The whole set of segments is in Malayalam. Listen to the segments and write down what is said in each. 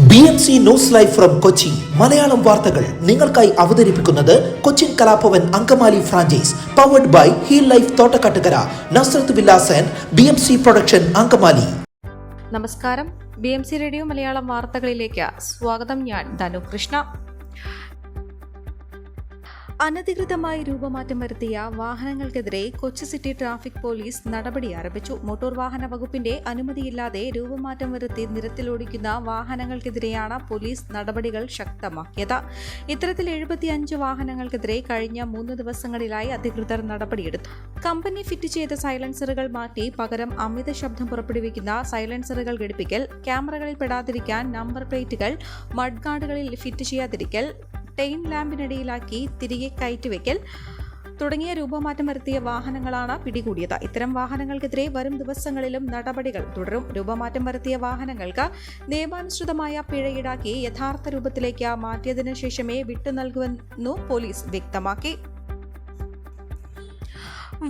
BMC news live from Kochi Malayalam വാർത്തകൾ നിങ്ങൾക്കായി അവതരിപ്പിക്കുന്നത് Cochin Kalabhavan Angamaly franchise powered by heal life Thottakkattukara Nazareth villas and BMC production Angamaly. നമസ്കാരം, BMC റേഡിയോ മലയാളം വാർത്തകളിലേക്ക് സ്വാഗതം. ഞാൻ ധനു കൃഷ്ണ. അനധികൃതമായി രൂപമാറ്റം വരുത്തിയ വാഹനങ്ങൾക്കെതിരെ കൊച്ചി സിറ്റി ട്രാഫിക് പോലീസ് നടപടി ആരംഭിച്ചു. മോട്ടോർ വാഹന വകുപ്പിന്റെ അനുമതിയില്ലാതെ രൂപമാറ്റം വരുത്തി നിരത്തിലോടിക്കുന്ന വാഹനങ്ങൾക്കെതിരെയാണ് പോലീസ് നടപടികൾ ശക്തമാക്കിയത്. ഇത്തരത്തിൽ 75 വാഹനങ്ങൾക്കെതിരെ കഴിഞ്ഞ 3 ദിവസങ്ങളിലായി അധികൃതർ നടപടിയെടുത്തു. കമ്പനി ഫിറ്റ് ചെയ്ത സൈലൻസറുകൾ മാറ്റി പകരം അമിത ശബ്ദം പുറപ്പെടുവിക്കുന്ന സൈലൻസറുകൾ ഘടിപ്പിക്കൽ, ക്യാമറകളിൽ പെടാതിരിക്കാൻ നമ്പർ പ്ലേറ്റുകൾ മഡ് ഗാർഡുകളിൽ ഫിറ്റ് ചെയ്യാതിരിക്കൽ, ടെയിൽ ലാമ്പിനടിയിലാക്കി തിരികെ കയറ്റിവെക്കൽ തുടങ്ങിയ രൂപമാറ്റം വരുത്തിയ വാഹനങ്ങളാണ് പിടികൂടിയത്. ഇത്തരം വാഹനങ്ങൾക്കെതിരെ വരും ദിവസങ്ങളിലും നടപടികൾ തുടരും. രൂപമാറ്റം വരുത്തിയ വാഹനങ്ങൾക്ക് നിയമാനുസൃതമായ പിഴ ഈടാക്കി യഥാർത്ഥ രൂപത്തിലേക്ക് മാറ്റിയതിനു ശേഷമേ വിട്ടു നൽകുവെന്നു പോലീസ് വ്യക്തമാക്കി.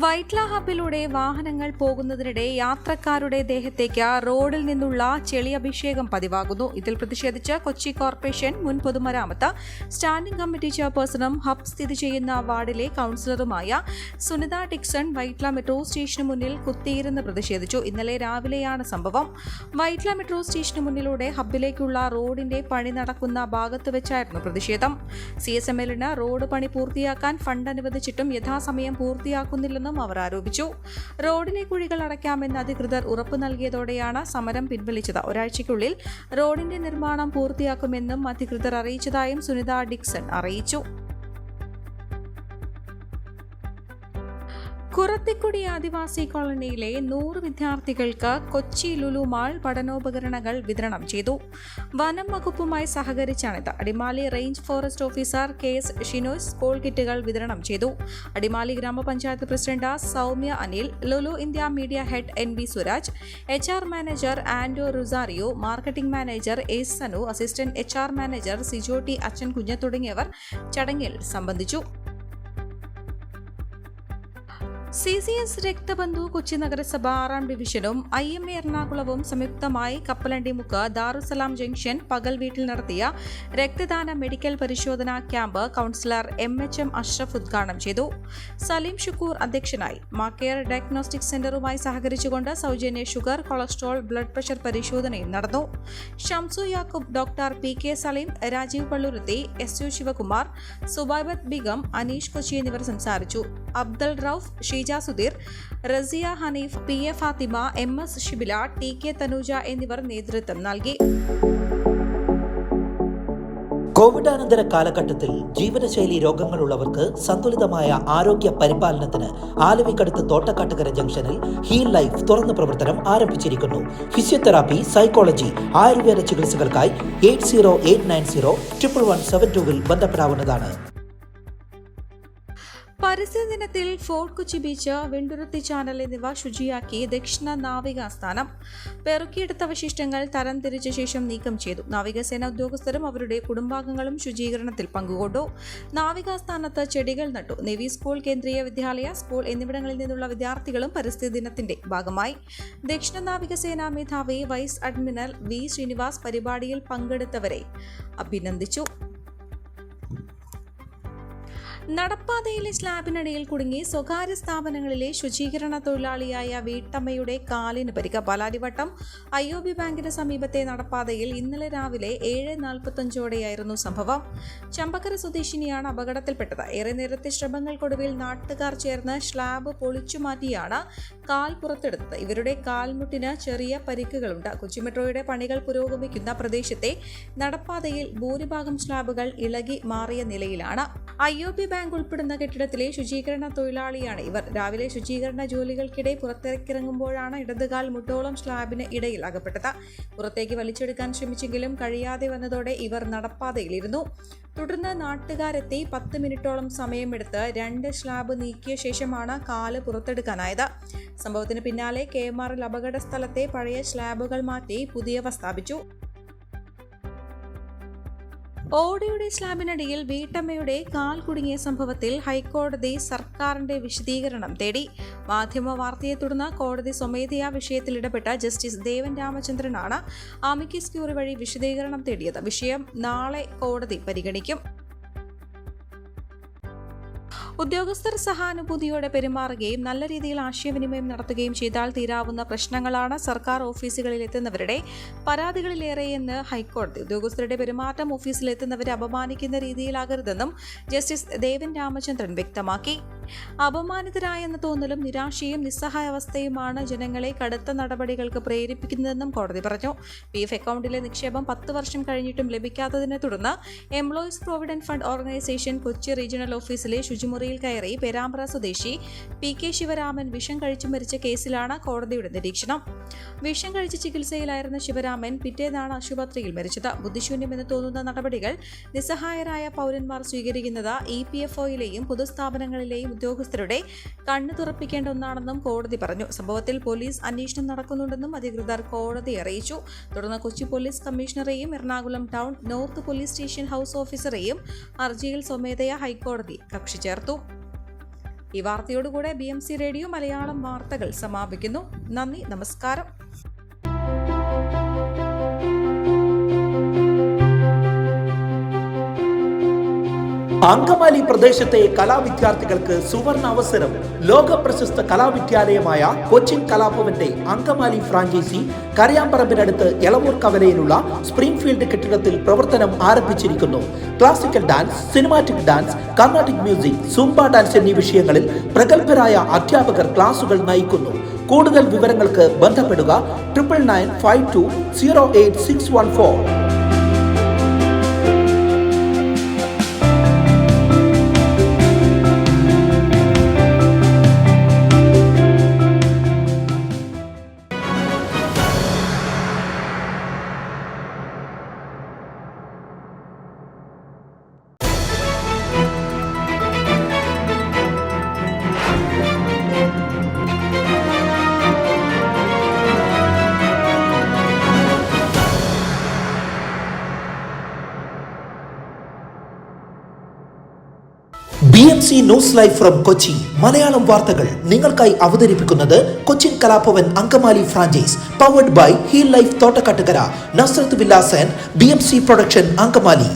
വൈറ്റ്ല ഹബിലൂടെ വാഹനങ്ങൾ പോകുന്നതിനിടെ യാത്രക്കാരുടെ ദേഹത്തേക്ക് റോഡിൽ നിന്നുള്ള ചെളി അഭിഷേകം പതിവാകുന്നു. ഇതിൽ പ്രതിഷേധിച്ച് കൊച്ചി കോർപ്പറേഷൻ മുൻ പൊതുമരാമത്ത് സ്റ്റാൻഡിംഗ് കമ്മിറ്റി ചെയർപേഴ്സണും ഹബ് സ്ഥിതി ചെയ്യുന്ന വാർഡിലെ കൌൺസിലറുമായ സുനിത ഡിക്സൺ വൈറ്റ്ല മെട്രോ സ്റ്റേഷന് മുന്നിൽ കുത്തിയിരുന്ന് പ്രതിഷേധിച്ചു. ഇന്നലെ രാവിലെയാണ് സംഭവം. വൈറ്റ്ല മെട്രോ സ്റ്റേഷന് മുന്നിലൂടെ ഹബിലേക്കുള്ള റോഡിന്റെ പണി നടക്കുന്ന ഭാഗത്ത് വെച്ചായിരുന്നു പ്രതിഷേധം. CSMLന് റോഡ് പണി പൂർത്തിയാക്കാൻ ഫണ്ട് അനുവദിച്ചിട്ടും യഥാസമയം പൂർത്തിയാക്കുന്നില്ല അവർ ആരോപിച്ചു. റോഡിലെ കുഴികൾ അടയ്ക്കാമെന്ന് അധികൃതർ ഉറപ്പു നൽകിയതോടെയാണ് സമരം പിൻവലിച്ചത്. ഒരാഴ്ചയ്ക്കുള്ളിൽ റോഡിന്റെ നിർമ്മാണം പൂർത്തിയാക്കുമെന്നും അധികൃതർ അറിയിച്ചതായും സുനിത ഡിക്സൺ അറിയിച്ചു. കുറത്തിക്കുടി ആദിവാസി കോളനിയിലെ 100 വിദ്യാർത്ഥികൾക്ക് കൊച്ചി ലുലു മാൾ പഠനോപകരണങ്ങൾ വിതരണം ചെയ്തു. വനം വകുപ്പുമായി സഹകരിച്ചാണിത്. Adimali range forest officer KS Shinoy school കിറ്റുകൾ വിതരണം ചെയ്തു. Adimali grama panchayat president Soumya Anil, Lulu India media head NB Suraj, HR manager Ando Rosario, marketing manager S Sanu, assistant HR manager സിജോട്ടി അച്ഛൻ കുഞ്ഞ് തുടങ്ങിയവർ ചടങ്ങിൽ സംബന്ധിച്ചു. CCS രക്തബന്ധു കൊച്ചി നഗരസഭ 6ാം ഡിവിഷനും IMA എറണാകുളവും സംയുക്തമായി കപ്പലണ്ടിമുക്ക് ദാറുസലാം ജംഗ്ഷൻ പകൽ വീട്ടിൽ നടത്തിയ രക്തദാന മെഡിക്കൽ പരിശോധനാ ക്യാമ്പ് കൌൺസിലർ MHM അഷ്റഫ് ഉദ്ഘാടനം ചെയ്തു. സലീം ഷുക്കൂർ അധ്യക്ഷനായി. മാക്കെയർ ഡയഗ്നോസ്റ്റിക് സെന്ററുമായി സഹകരിച്ചുകൊണ്ട് സൗജന്യ ഷുഗർ, കൊളസ്ട്രോൾ, ബ്ലഡ് പ്രഷർ പരിശോധനയും നടന്നു. Shamsu Yakub, doctor PK Saleem, Rajeev Palluruthy, SU Sivakumar, Zubaibath Begum, Aneesh Kochi എന്നിവർ സംസാരിച്ചു. Abdul Rauf, Sheeja Sudheer, Raziya Hanif, PA Fathima, MS Shibila, TK Tanuja എന്നിവർ നേതൃത്വം നൽകി. കോവിഡാനന്തര കാലഘട്ടത്തിൽ ജീവിതശൈലി രോഗങ്ങളുള്ളവർക്ക് സന്തുലിതമായ ആരോഗ്യ പരിപാലനത്തിന് ആലുവക്കടുത്ത് തോട്ടക്കാട്ടുകര ജംഗ്ഷനിൽ ഹീൽ ലൈഫ് തുറന്ന പ്രവർത്തനം ആരംഭിച്ചിരിക്കുന്നു. ഫിസിയോതെറാപ്പി, സൈക്കോളജി, ആയുർവേദ ചികിത്സകൾക്കായി 8089011772 ബന്ധപ്പെടാവുന്നതാണ്. പരിസ്ഥിതി ദിനത്തിൽ fort Kochi beach, Venduruthy channel എന്നിവ ശുചിയാക്കി ദക്ഷിണ നാവികാസ്ഥാനം. പെറുക്കിയെടുത്ത അവശിഷ്ടങ്ങൾ തരംതിരിച്ച ശേഷം നീക്കം ചെയ്തു. നാവികസേന ഉദ്യോഗസ്ഥരും അവരുടെ കുടുംബാംഗങ്ങളും ശുചീകരണത്തിൽ പങ്കുകൊണ്ടു. നാവികാസ്ഥാനത്ത് ചെടികൾ നട്ടു. നേവി സ്കൂൾ, കേന്ദ്രീയ വിദ്യാലയ സ്കൂൾ എന്നിവിടങ്ങളിൽ നിന്നുള്ള വിദ്യാർത്ഥികളും പരിസ്ഥിതി ദിനത്തിന്റെ ഭാഗമായി. ദക്ഷിണ നാവികസേന മേധാവി വൈസ് അഡ്മിറൽ V ശ്രീനിവാസ് പരിപാടിയിൽ പങ്കെടുത്തവരെ അഭിനന്ദിച്ചു. നടപ്പാതയിലെ സ്ലാബിനടിയിൽ കുടുങ്ങി സ്വകാര്യ സ്ഥാപനങ്ങളിലെ ശുചീകരണ തൊഴിലാളിയായ വീട്ടമ്മയുടെ കാലിന് പരിക്ക്. പാലാരിവട്ടം IOB ബാങ്കിന് സമീപത്തെ നടപ്പാതയിൽ ഇന്നലെ രാവിലെ 7:45ഓടെയായിരുന്നു സംഭവം. ചമ്പക്കര സ്വദേശിനിയാണ് അപകടത്തിൽപ്പെട്ടത്. ഏറെ നേരത്തെ ശ്രമങ്ങൾക്കൊടുവിൽ നാട്ടുകാർ ചേർന്ന് സ്ലാബ് പൊളിച്ചുമാറ്റിയാണ് കാൽ പുറത്തെടുത്തത്. ഇവരുടെ കാൽമുട്ടിന് ചെറിയ പരിക്കുകളുണ്ട്. കൊച്ചി മെട്രോയുടെ പണികൾ പുരോഗമിക്കുന്ന പ്രദേശത്തെ നടപ്പാതയിൽ ഭൂരിഭാഗം സ്ലാബുകൾ ഇളകി മാറിയ നിലയിലാണ്. IOB ബാങ്ക് ഉൾപ്പെടുന്ന കെട്ടിടത്തിലെ ശുചീകരണ തൊഴിലാളിയാണ് ഇവർ. രാവിലെ ശുചീകരണ ജോലികൾക്കിടെ പുറത്തേക്കിറങ്ങുമ്പോഴാണ് ഇടതുകാൽ മുട്ടോളം സ്ലാബിന് ഇടയിൽ അകപ്പെട്ടത്. പുറത്തേക്ക് വലിച്ചെടുക്കാൻ ശ്രമിച്ചെങ്കിലും കഴിയാതെ വന്നതോടെ ഇവർ നടപ്പാതയിലിരുന്നു. തുടർന്ന് നാട്ടുകാരെത്തി 10 മിനിറ്റോളം സമയമെടുത്ത് 2 സ്ലാബ് നീക്കിയ ശേഷമാണ് കാല് പുറത്തെടുക്കാനായത്. സംഭവത്തിന് പിന്നാലെ KMRL അപകട സ്ഥലത്തെ പഴയ സ്ലാബുകൾ മാറ്റി പുതിയവ സ്ഥാപിച്ചു. ഓടയുടെ സ്ലാബിനടിയിൽ വീട്ടമ്മയുടെ കാൽ കുടുങ്ങിയ സംഭവത്തിൽ ഹൈക്കോടതി സർക്കാരിന്റെ വിശദീകരണം തേടി. മാധ്യമ വാർത്തയെ തുടർന്ന് കോടതി സ്വമേധയാ വിഷയത്തിൽ ഇടപെട്ട ജസ്റ്റിസ് ദേവൻ രാമചന്ദ്രനാണ് അമിക്കസ് ക്യൂറി വഴി വിശദീകരണം തേടിയത്. വിഷയം നാളെ കോടതി പരിഗണിക്കും. ഉദ്യോഗസ്ഥർ സഹാനുഭൂതിയോടെ പെരുമാറുകയും നല്ല രീതിയിൽ ആശയവിനിമയം നടത്തുകയും ചെയ്താൽ തീരാവുന്ന പ്രശ്നങ്ങളാണ് സർക്കാർ ഓഫീസുകളിൽ എത്തുന്നവരുടെ പരാതികളിലേറെയെന്ന് ഹൈക്കോടതി. ഉദ്യോഗസ്ഥരുടെ പെരുമാറ്റം ഓഫീസിലെത്തുന്നവരെ അപമാനിക്കുന്ന രീതിയിലാകരുതെന്നും ജസ്റ്റിസ് ദേവൻ രാമചന്ദ്രൻ വ്യക്തമാക്കി. അപമാനിതരായെന്ന തോന്നലും നിരാശയും നിസ്സഹായാവസ്ഥയുമാണ് ജനങ്ങളെ കടുത്ത നടപടികൾക്ക് പ്രേരിപ്പിക്കുന്നതെന്നും കോടതി പറഞ്ഞു. PF അക്കൗണ്ടിലെ നിക്ഷേപം 10 വർഷം കഴിഞ്ഞിട്ടും ലഭിക്കാത്തതിനെ തുടർന്ന് employees provident fund organisation Kochi regional ഓഫീസിലെ ശുചിമുറിയിൽ കയറി പേരാമ്പ്ര സ്വദേശി PK ശിവരാമൻ വിഷം കഴിച്ചു മരിച്ച കേസിലാണ് കോടതിയുടെ നിരീക്ഷണം. വിഷം കഴിച്ച് ചികിത്സയിലായിരുന്ന ശിവരാമൻ പിറ്റേന്നാണ് ആശുപത്രിയിൽ മരിച്ചത്. ബുദ്ധിശൂന്യമെന്ന് തോന്നുന്ന നടപടികൾ നിസ്സഹായരായ പൗരന്മാർ സ്വീകരിക്കുന്നത് EPFOയിലെയും പൊതുസ്ഥാപനങ്ങളിലെയും ഉദ്യോഗസ്ഥരുടെ കണ്ണു തുറപ്പിക്കേണ്ട ഒന്നാണെന്നും കോടതി പറഞ്ഞു. സംഭവത്തിൽ പോലീസ് അന്വേഷണം നടക്കുന്നുണ്ടെന്നും അധികൃതർ കോടതിയെ അറിയിച്ചു. തുടർന്ന് കൊച്ചി പോലീസ് കമ്മീഷണറെയും Ernakulam town north police station house ഓഫീസറെയും ഹർജിയിൽ സ്വമേധയാ ഹൈക്കോടതി കക്ഷി ചേർത്തു. ഈ വാർത്തയോടുകൂടെ BMC റേഡിയോ മലയാളം വാർത്തകൾ സമാപിക്കുന്നു. നന്ദി, നമസ്കാരം. അങ്കമാലി പ്രദേശത്തെ കലാവിദ്യാർത്ഥികൾക്ക് സുവർണ അവസരം. ലോക പ്രശസ്ത കലാവിദ്യാലയമായ കൊച്ചിൻ കലാഭവന്റെ അങ്കമാലി ഫ്രാഞ്ചൈസി കരയാമ്പറമ്പിനടുത്ത് എളവൂർ കവലയിലുള്ള സ്പ്രിംഗ്ഫീൽഡ് കെട്ടിടത്തിൽ പ്രവർത്തനം ആരംഭിച്ചിരിക്കുന്നു. Classical dance, cinematic dance, Carnatic music, Zumba dance എന്നീ വിഷയങ്ങളിൽ പ്രഗത്ഭരായ അധ്യാപകർ ക്ലാസുകൾ നയിക്കുന്നു. കൂടുതൽ വിവരങ്ങൾക്ക് ബന്ധപ്പെടുക 9995208614. BMC news live from Kochi. Malayalam വാർത്തകൾ നിങ്ങൾക്കായി അവതരിപ്പിക്കുന്നത് Cochin Kalabhavan Angamaly franchise, powered by heal life Thottakkattukara, Nazareth villas and BMC production Angamaly.